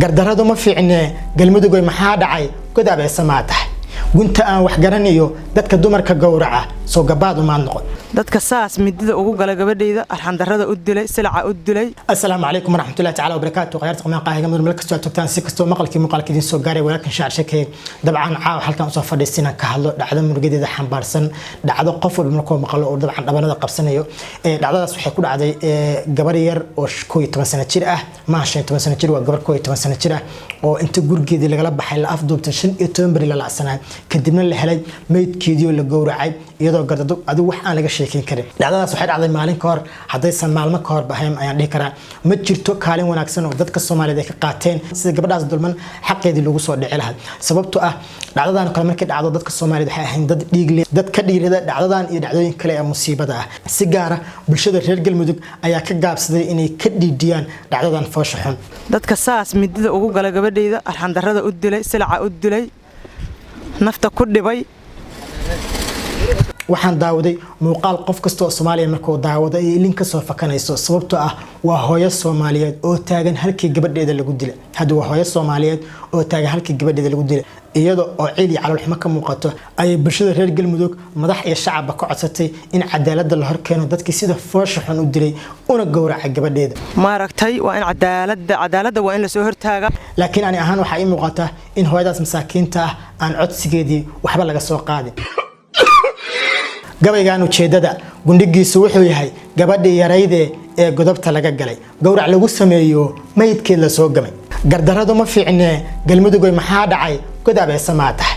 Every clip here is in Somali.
gardaradu ma fiicne galmudug maxaa dhacay godaab ay samaatahay gunta aan wax garanayo dadka dumarka gowraca soo gabaad uma noqon dadka saas midida ugu gala gabadheeda arxan darrada u dilay silca u dilay assalaamu calaykum waraxmatullaahi ta'ala wabarakaatuh qayaarta qmaan qaahiga mudul meel kastoo togtaan si kastoo maqalkii soo gaaray walaakin shaar sheekay dabcan caaw halkan soo fadhiisina ka hadlo dhacdo murugadeeda xambaarsan dhacdo qof walba markuu maqlo oo dabcan dhabanada qabsanayo dhacdadaas waxay ku dhacday gabar yar oo 12 sano jir ah ma 15 sano jir waa gabar 12 sano jir ah oo inta gurgeedii laga baxay la afduubtay 15 bari la laasanay kadibna la helay meydkeedii oo la gowracay iyadoo gardado adigu wax aan laga sheekin karin dhacdadaas waxay dhacday maalin ka hor hadaysan maalmo ka hor bahayn ayaan dhihi karaa ma jirto kaalin wanaagsan oo dadka Soomaaliyeed ay ka qaateen sida gabadhaas dulman xaqeedii lagu soo dhici lahaa sababtoo ah dhacdadan kale markay dhacdo dadka Soomaaliyeed waxay ahayn dad dhiig leh dad ka dhiirada dhacdadan iyo dhacdooyin kale ee musiibada ah si gaar ah bulshada reer galmudug ayaa ka gaabsaday inay ka dhiidiyaan dhacdadan foosho xun dadka saas midida ugu gala gabadheeda arxan darrada u dilay silca u dilay nafta ku dhibay waxaan daawaday muuqaal qof kasta oo Soomaaliya markuu daawado ay ilin ka soo fakanayso sababtoo ah waa hooyo Soomaaliyeed oo taagan halkii gabadheeda lagu dilay hadda waa hooyo Soomaaliyeed oo taagan halkii gabadheeda lagu dilay iyadoo oo ciili calool xumo ka muuqato ay bulshada reer galmudug madax iyo shacab ka codsatay in cadaalad la hor keeno dadkii sida foosho xun u dilay una gowracay gabadheeda ma aragtay waa in cadaalada waa in la soo hortaaga laakiin ani ahaan waxa ay muuqata in hooyadaas masaakiinta ah aan codsigeedii waxba laga soo qaadin gabaygan ujeedada gundhigiisu wuxuu yahay gabadhii yarayde ee godobta laga galay gowrac lagu sameeyo meydkeed la soo gamay gardaradu ma fiicne galmudug maxaa dhacay godaab ay samaatahay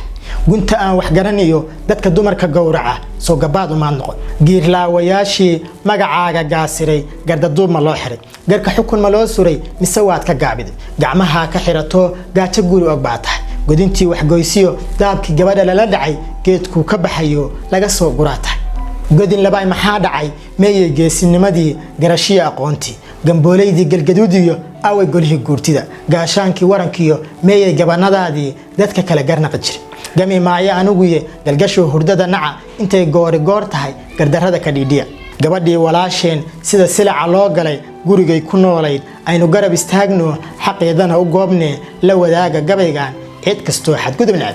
gunta aan wax garanayo dadka dumarka gowraca soo gabaad uma noqon giirlaawayaashii magacaaga gaasiray gardaduub ma loo xiray garka xukun ma loo suray mise waad ka gaabiday gacmaha ka xirato gaajo guri og baa tahay godintii wax goysiyo daabkii gabadha la dhacay geedku ka baxayo laga soo guraatay godin labay maxaa dhacay meeyay geesinimadii garashiya aqoontii gambooleydii galgaduudiyo away golihii guurtida gaashaankii warankiyo meeyay gabanadaadii dadka kala garnaqi jiray gami maayo anuguye galgasho hurdada naca intay goor tahay gardarrada ka dhiidhiya gabadhii walaasheen sida silaca loo galay gurigay ku noolayd aynu garab istaagno xaqeedana u goobne la wadaaga gabaygan cid kastoo xad gudubnaa